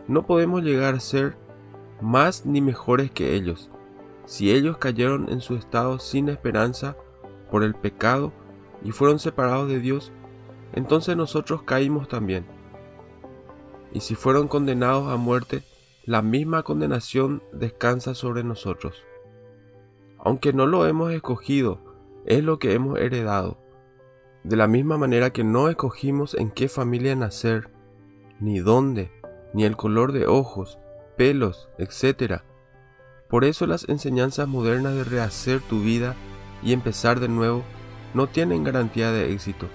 no podemos llegar a ser más ni mejores que ellos. Si ellos cayeron en su estado sin esperanza por el pecado y fueron separados de Dios, entonces nosotros caímos también. Y si fueron condenados a muerte, la misma condenación descansa sobre nosotros. Aunque no lo hemos escogido, es lo que hemos heredado. De la misma manera que no escogimos en qué familia nacer, ni dónde, ni el color de ojos, pelos, etc. Por eso las enseñanzas modernas de rehacer tu vida y empezar de nuevo no tienen garantía de éxito,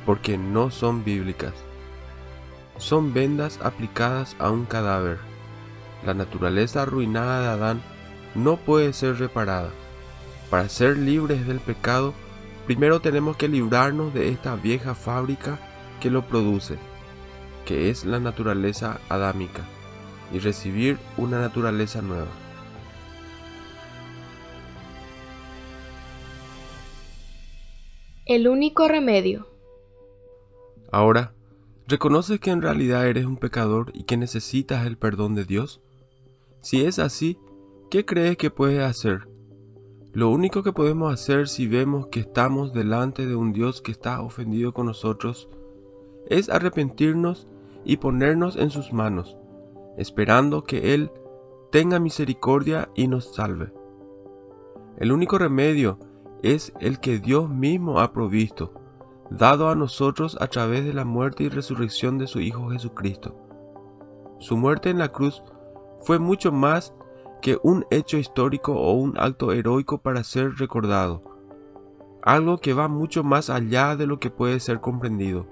porque no son bíblicas. Son vendas aplicadas a un cadáver. La naturaleza arruinada de Adán no puede ser reparada. Para ser libres del pecado, primero tenemos que librarnos de esta vieja fábrica que lo produce, que es la naturaleza adámica, y recibir una naturaleza nueva. El único remedio. Ahora, ¿reconoces que en realidad eres un pecador y que necesitas el perdón de Dios? Si es así, ¿qué crees que puedes hacer? Lo único que podemos hacer si vemos que estamos delante de un Dios que está ofendido con nosotros es arrepentirnos y ponernos en sus manos, esperando que Él tenga misericordia y nos salve. El único remedio es el que Dios mismo ha provisto, dado a nosotros a través de la muerte y resurrección de su Hijo Jesucristo. Su muerte en la cruz fue mucho más que un hecho histórico o un acto heroico para ser recordado, algo que va mucho más allá de lo que puede ser comprendido.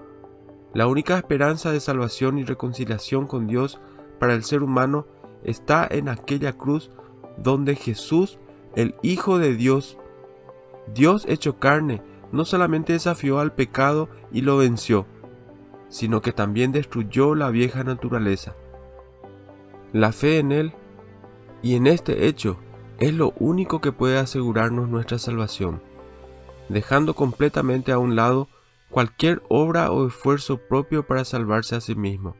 La única esperanza de salvación y reconciliación con Dios para el ser humano está en aquella cruz donde Jesús, el Hijo de Dios, Dios hecho carne, no solamente desafió al pecado y lo venció, sino que también destruyó la vieja naturaleza. La fe en Él y en este hecho es lo único que puede asegurarnos nuestra salvación, dejando completamente a un lado cualquier obra o esfuerzo propio para salvarse a sí mismo.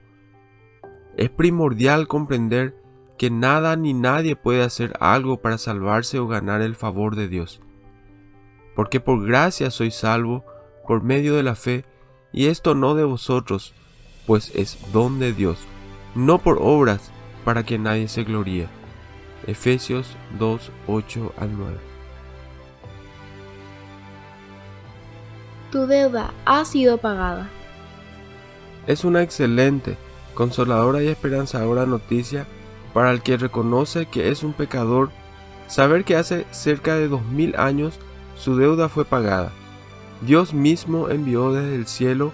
Es primordial comprender que nada ni nadie puede hacer algo para salvarse o ganar el favor de Dios. Porque por gracia sois salvo por medio de la fe, y esto no de vosotros, pues es don de Dios, no por obras, para que nadie se gloríe. Efesios 2, 8 al 9. Tu deuda ha sido pagada. Es una excelente, consoladora y esperanzadora noticia para el que reconoce que es un pecador, saber que hace cerca de 2000 años su deuda fue pagada. Dios mismo envió desde el cielo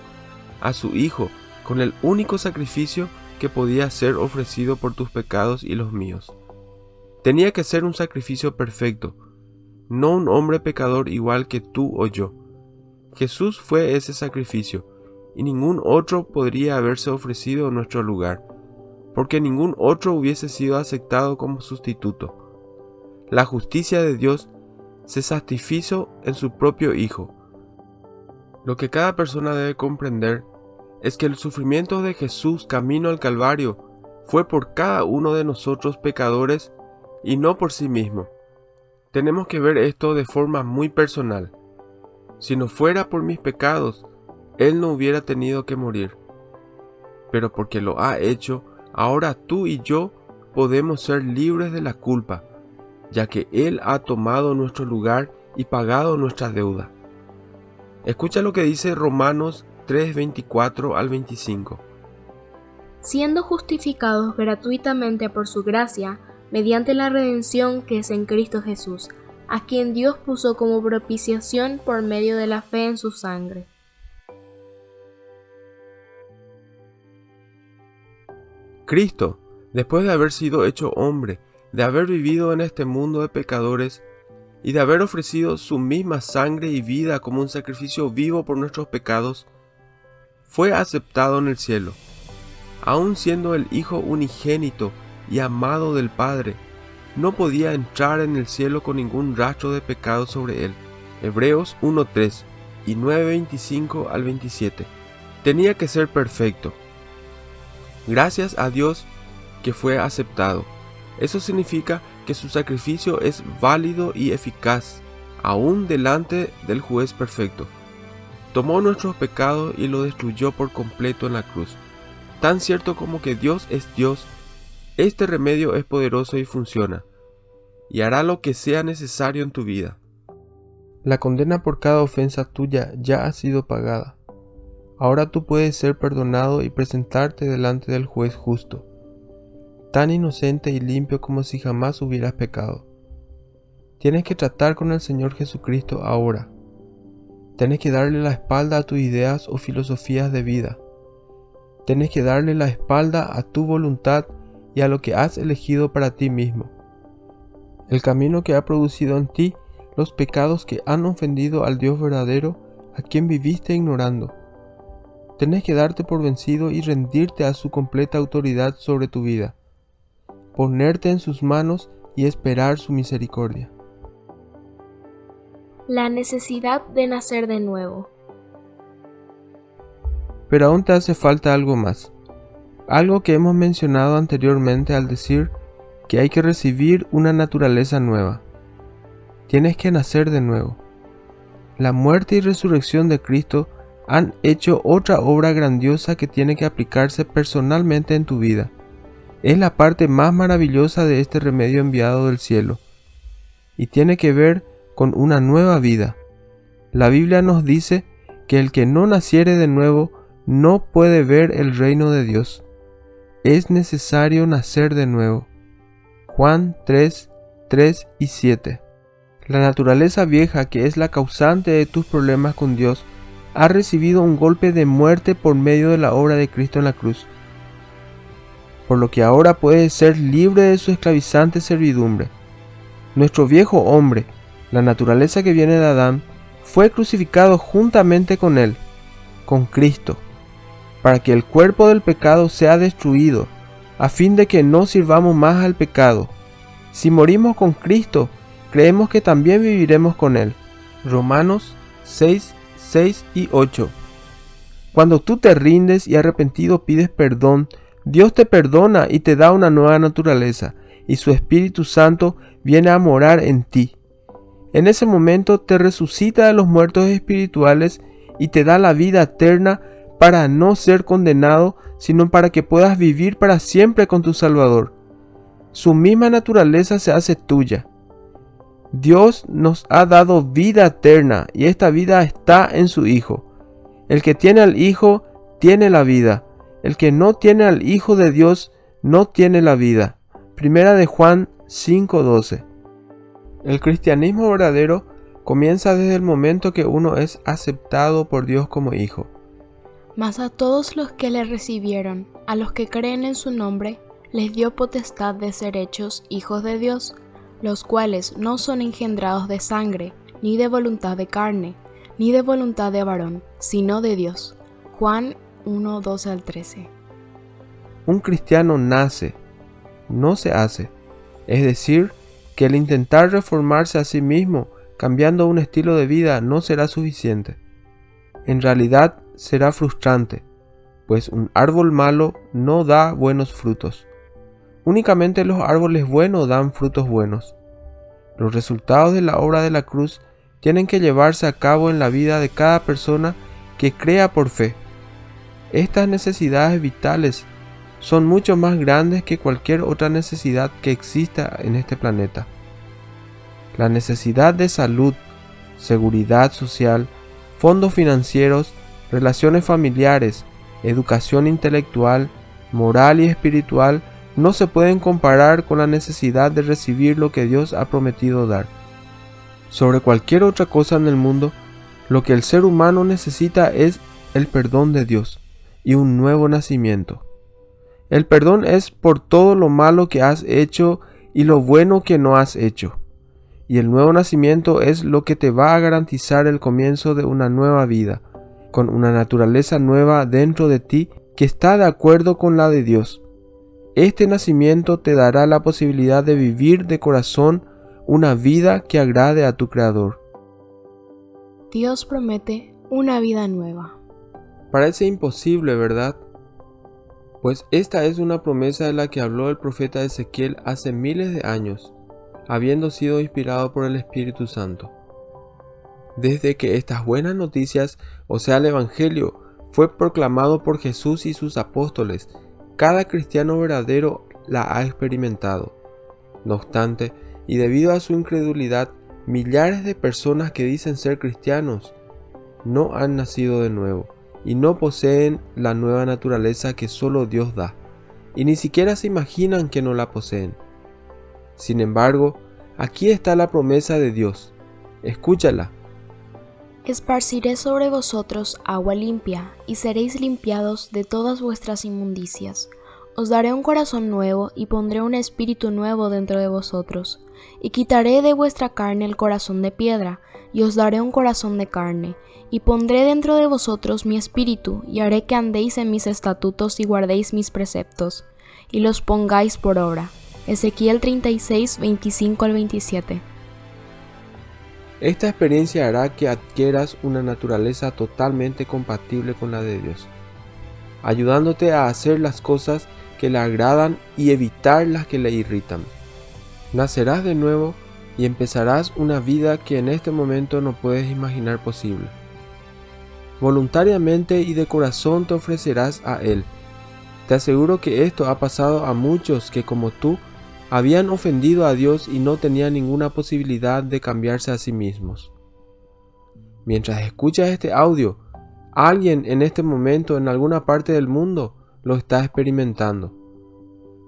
a su Hijo con el único sacrificio que podía ser ofrecido por tus pecados y los míos. Tenía que ser un sacrificio perfecto, no un hombre pecador igual que tú o yo. Jesús fue ese sacrificio, y ningún otro podría haberse ofrecido en nuestro lugar, porque ningún otro hubiese sido aceptado como sustituto. La justicia de Dios se satisfizo en su propio Hijo. Lo que cada persona debe comprender es que el sufrimiento de Jesús camino al Calvario fue por cada uno de nosotros pecadores y no por sí mismo. Tenemos que ver esto de forma muy personal. Si no fuera por mis pecados, Él no hubiera tenido que morir. Pero porque lo ha hecho, ahora tú y yo podemos ser libres de la culpa, ya que Él ha tomado nuestro lugar y pagado nuestra deuda. Escucha lo que dice Romanos 3:24 al 25. siendo justificados gratuitamente por su gracia, mediante la redención que es en Cristo Jesús, a quien Dios puso como propiciación por medio de la fe en su sangre. Cristo, después de haber sido hecho hombre, de haber vivido en este mundo de pecadores y de haber ofrecido su misma sangre y vida como un sacrificio vivo por nuestros pecados, fue aceptado en el cielo. Aun siendo el Hijo unigénito y amado del Padre, no podía entrar en el cielo con ningún rastro de pecado sobre él. Hebreos 1:3 y 9:25 al 27. Tenía que ser perfecto. Gracias a Dios que fue aceptado. Eso significa que su sacrificio es válido y eficaz, aún delante del juez perfecto. Tomó nuestros pecados y lo destruyó por completo en la cruz. Tan cierto como que Dios es Dios, este remedio es poderoso y funciona, y hará lo que sea necesario en tu vida. La condena por cada ofensa tuya ya ha sido pagada. Ahora tú puedes ser perdonado y presentarte delante del juez justo, tan inocente y limpio como si jamás hubieras pecado. Tienes que tratar con el Señor Jesucristo ahora. Tienes que darle la espalda a tus ideas o filosofías de vida. Tienes que darle la espalda a tu voluntad y a lo que has elegido para ti mismo. El camino que ha producido en ti los pecados que han ofendido al Dios verdadero, a quien viviste ignorando. Tienes que darte por vencido y rendirte a su completa autoridad sobre tu vida. Ponerte en sus manos y esperar su misericordia. La necesidad de nacer de nuevo. Pero aún te hace falta algo más. Algo que hemos mencionado anteriormente al decir que hay que recibir una naturaleza nueva. Tienes que nacer de nuevo. La muerte y resurrección de Cristo han hecho otra obra grandiosa que tiene que aplicarse personalmente en tu vida. Es la parte más maravillosa de este remedio enviado del cielo, y tiene que ver con una nueva vida. La Biblia nos dice que el que no naciere de nuevo no puede ver el reino de Dios. Es necesario nacer de nuevo. Juan 3:3 y 7. La naturaleza vieja, que es la causante de tus problemas con Dios, ha recibido un golpe de muerte por medio de la obra de Cristo en la cruz, por lo que ahora puedes ser libre de su esclavizante servidumbre. Nuestro viejo hombre, la naturaleza que viene de Adán, fue crucificado juntamente con él, con Cristo, para que el cuerpo del pecado sea destruido, a fin de que no sirvamos más al pecado. Si morimos con Cristo, creemos que también viviremos con él. Romanos 6:6 y 8. Cuando tú te rindes y arrepentido pides perdón, Dios te perdona y te da una nueva naturaleza, y su Espíritu Santo viene a morar en ti. En ese momento te resucita de los muertos espirituales y te da la vida eterna para no ser condenado, sino para que puedas vivir para siempre con tu Salvador. Su misma naturaleza se hace tuya. Dios nos ha dado vida eterna y esta vida está en su Hijo. El que tiene al Hijo tiene la vida. El que no tiene al Hijo de Dios no tiene la vida. Primera de Juan 5:12. El cristianismo verdadero comienza desde el momento que uno es aceptado por Dios como hijo. Mas a todos los que le recibieron, a los que creen en su nombre, les dio potestad de ser hechos hijos de Dios, los cuales no son engendrados de sangre, ni de voluntad de carne, ni de voluntad de varón, sino de Dios. Juan 1:12 al 13. Un cristiano nace, no se hace. Es decir, que el intentar reformarse a sí mismo, cambiando un estilo de vida, no será suficiente. En realidad será frustrante, pues un árbol malo no da buenos frutos. Únicamente los árboles buenos dan frutos buenos. Los resultados de la obra de la cruz tienen que llevarse a cabo en la vida de cada persona que crea por fe. Estas necesidades vitales son mucho más grandes que cualquier otra necesidad que exista en este planeta. La necesidad de salud, seguridad social, fondos financieros, relaciones familiares, educación intelectual, moral y espiritual no se pueden comparar con la necesidad de recibir lo que Dios ha prometido dar. Sobre cualquier otra cosa en el mundo, lo que el ser humano necesita es el perdón de Dios y un nuevo nacimiento. El perdón es por todo lo malo que has hecho y lo bueno que no has hecho. Y el nuevo nacimiento es lo que te va a garantizar el comienzo de una nueva vida, con una naturaleza nueva dentro de ti que está de acuerdo con la de Dios. Este nacimiento te dará la posibilidad de vivir de corazón una vida que agrade a tu Creador. Dios promete una vida nueva. Parece imposible, ¿verdad? Pues esta es una promesa de la que habló el profeta Ezequiel hace miles de años, habiendo sido inspirado por el Espíritu Santo. Desde que estas buenas noticias, o sea el Evangelio, fue proclamado por Jesús y sus apóstoles, cada cristiano verdadero la ha experimentado. No obstante, y debido a su incredulidad, millares de personas que dicen ser cristianos no han nacido de nuevo y no poseen la nueva naturaleza que solo Dios da, y ni siquiera se imaginan que no la poseen. Sin embargo, aquí está la promesa de Dios. Escúchala. Esparciré sobre vosotros agua limpia, y seréis limpiados de todas vuestras inmundicias. Os daré un corazón nuevo, y pondré un espíritu nuevo dentro de vosotros. Y quitaré de vuestra carne el corazón de piedra, y os daré un corazón de carne. Y pondré dentro de vosotros mi espíritu, y haré que andéis en mis estatutos y guardéis mis preceptos, y los pongáis por obra. Ezequiel 36, 25 al 27. Esta experiencia hará que adquieras una naturaleza totalmente compatible con la de Dios, ayudándote a hacer las cosas que le agradan y evitar las que le irritan. Nacerás de nuevo y empezarás una vida que en este momento no puedes imaginar posible. Voluntariamente y de corazón te ofrecerás a Él. Te aseguro que esto ha pasado a muchos que, como tú, habían ofendido a Dios y no tenían ninguna posibilidad de cambiarse a sí mismos. Mientras escuchas este audio, alguien en este momento en alguna parte del mundo lo está experimentando,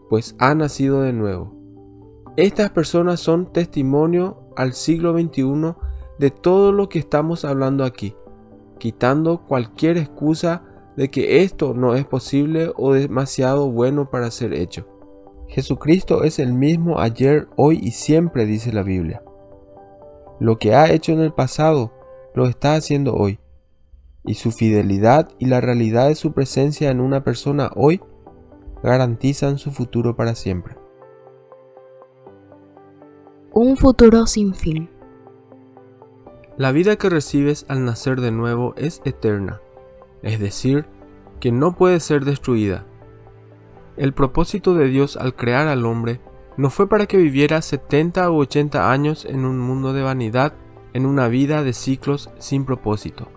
pues ha nacido de nuevo. Estas personas son testimonio al siglo XXI de todo lo que estamos hablando aquí, quitando cualquier excusa de que esto no es posible o demasiado bueno para ser hecho. Jesucristo es el mismo ayer, hoy y siempre, dice la Biblia. Lo que ha hecho en el pasado, lo está haciendo hoy. Y su fidelidad y la realidad de su presencia en una persona hoy garantizan su futuro para siempre. Un futuro sin fin. La vida que recibes al nacer de nuevo es eterna, es decir, que no puede ser destruida. El propósito de Dios al crear al hombre no fue para que viviera 70 u 80 años en un mundo de vanidad, en una vida de ciclos sin propósito.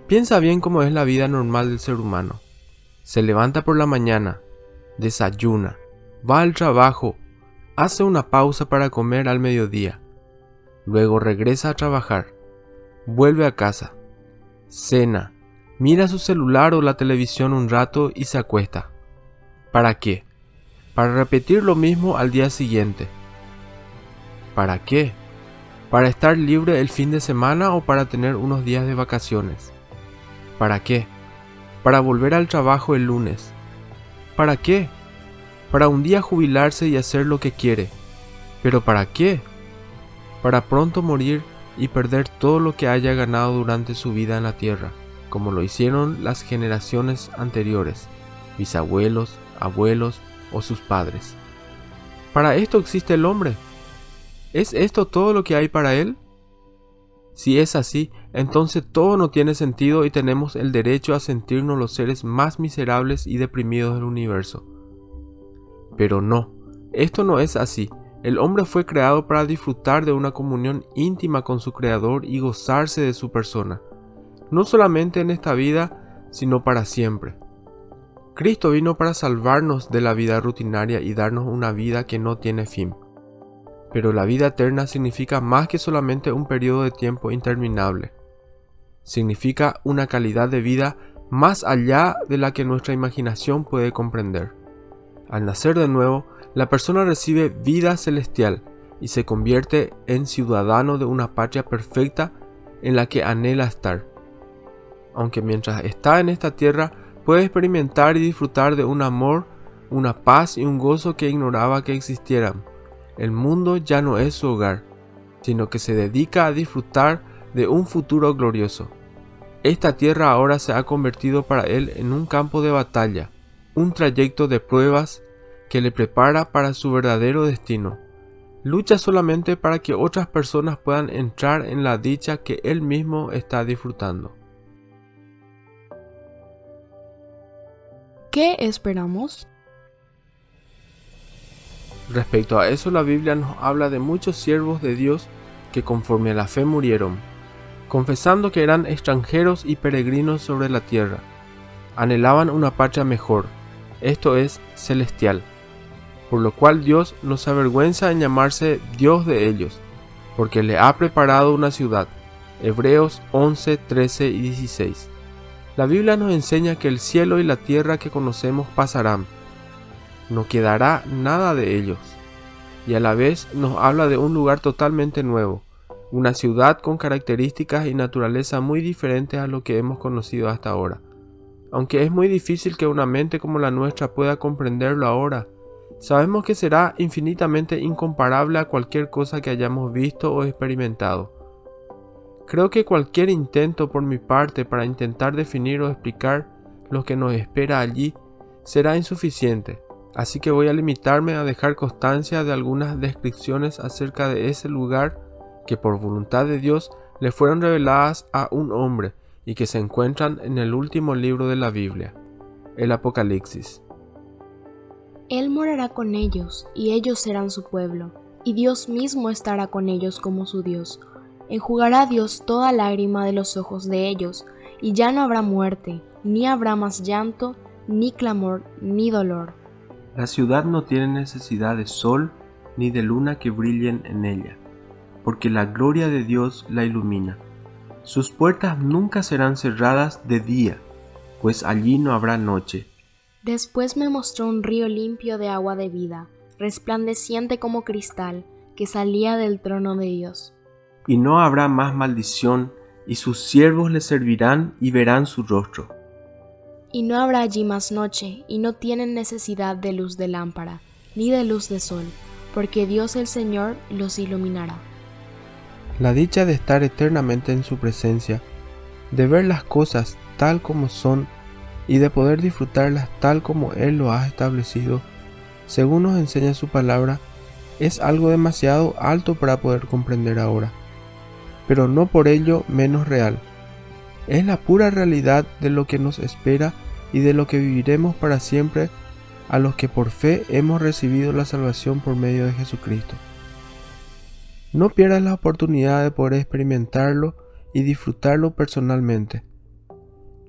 Piensa bien cómo es la vida normal del ser humano. Se levanta por la mañana, desayuna, va al trabajo, hace una pausa para comer al mediodía, luego regresa a trabajar, vuelve a casa, cena, mira su celular o la televisión un rato y se acuesta. ¿Para qué? Para repetir lo mismo al día siguiente. ¿Para qué? ¿Para estar libre el fin de semana o para tener unos días de vacaciones? ¿Para qué? Para volver al trabajo el lunes. ¿Para qué? Para un día jubilarse y hacer lo que quiere. ¿Pero para qué? Para pronto morir y perder todo lo que haya ganado durante su vida en la tierra, como lo hicieron las generaciones anteriores, bisabuelos, abuelos o sus padres. ¿Para esto existe el hombre? ¿Es esto todo lo que hay para él? Si es así, entonces todo no tiene sentido y tenemos el derecho a sentirnos los seres más miserables y deprimidos del universo. Pero no, esto no es así. El hombre fue creado para disfrutar de una comunión íntima con su Creador y gozarse de su persona, no solamente en esta vida, sino para siempre. Cristo vino para salvarnos de la vida rutinaria y darnos una vida que no tiene fin. Pero la vida eterna significa más que solamente un periodo de tiempo interminable. Significa una calidad de vida más allá de la que nuestra imaginación puede comprender. Al nacer de nuevo, la persona recibe vida celestial y se convierte en ciudadano de una patria perfecta en la que anhela estar. Aunque mientras está en esta tierra puede experimentar y disfrutar de un amor, una paz y un gozo que ignoraba que existieran, el mundo ya no es su hogar, sino que se dedica a disfrutar de un futuro glorioso. Esta tierra ahora se ha convertido para él en un campo de batalla, un trayecto de pruebas que le prepara para su verdadero destino. Lucha solamente para que otras personas puedan entrar en la dicha que él mismo está disfrutando. ¿Qué esperamos? Respecto a eso, la Biblia nos habla de muchos siervos de Dios que conforme a la fe murieron, confesando que eran extranjeros y peregrinos sobre la tierra. Anhelaban una patria mejor, esto es, celestial, por lo cual Dios no se avergüenza en llamarse Dios de ellos, porque le ha preparado una ciudad. Hebreos 11, 13 y 16. La Biblia nos enseña que el cielo y la tierra que conocemos pasarán. No quedará nada de ellos. Y a la vez nos habla de un lugar totalmente nuevo, una ciudad con características y naturaleza muy diferentes a lo que hemos conocido hasta ahora. Aunque es muy difícil que una mente como la nuestra pueda comprenderlo ahora, sabemos que será infinitamente incomparable a cualquier cosa que hayamos visto o experimentado. Creo que cualquier intento por mi parte para intentar definir o explicar lo que nos espera allí será insuficiente, así que voy a limitarme a dejar constancia de algunas descripciones acerca de ese lugar que por voluntad de Dios le fueron reveladas a un hombre y que se encuentran en el último libro de la Biblia, el Apocalipsis. Él morará con ellos, y ellos serán su pueblo, y Dios mismo estará con ellos como su Dios. Enjugará Dios toda lágrima de los ojos de ellos, y ya no habrá muerte, ni habrá más llanto, ni clamor, ni dolor. La ciudad no tiene necesidad de sol ni de luna que brillen en ella, porque la gloria de Dios la ilumina. Sus puertas nunca serán cerradas de día, pues allí no habrá noche. Después me mostró un río limpio de agua de vida, resplandeciente como cristal, que salía del trono de Dios. Y no habrá más maldición, y sus siervos le servirán y verán su rostro. Y no habrá allí más noche, y no tienen necesidad de luz de lámpara, ni de luz de sol, porque Dios el Señor los iluminará. La dicha de estar eternamente en su presencia, de ver las cosas tal como son y de poder disfrutarlas tal como Él lo ha establecido, según nos enseña su palabra, es algo demasiado alto para poder comprender ahora, pero no por ello menos real. Es la pura realidad de lo que nos espera y de lo que viviremos para siempre a los que por fe hemos recibido la salvación por medio de Jesucristo. No pierdas la oportunidad de poder experimentarlo y disfrutarlo personalmente.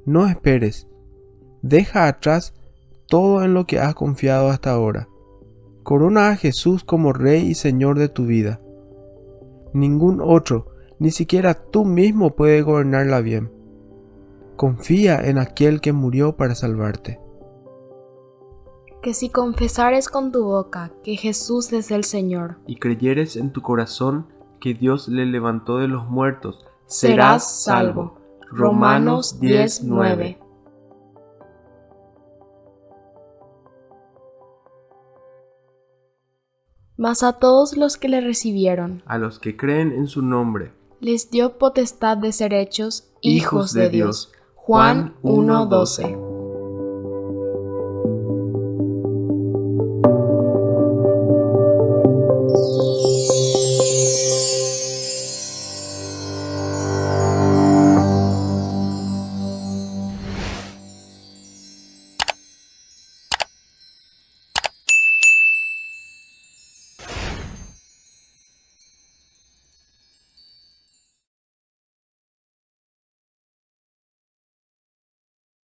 No esperes. Deja atrás todo en lo que has confiado hasta ahora. Corona a Jesús como Rey y Señor de tu vida. Ningún otro, ni siquiera tú mismo, puede gobernarla bien. Confía en aquel que murió para salvarte. Que si confesares con tu boca que Jesús es el Señor, y creyeres en tu corazón que Dios le levantó de los muertos, serás salvo. Romanos 10:9. Mas a todos los que le recibieron, a los que creen en su nombre, les dio potestad de ser hechos hijos de Dios. Juan 1:12.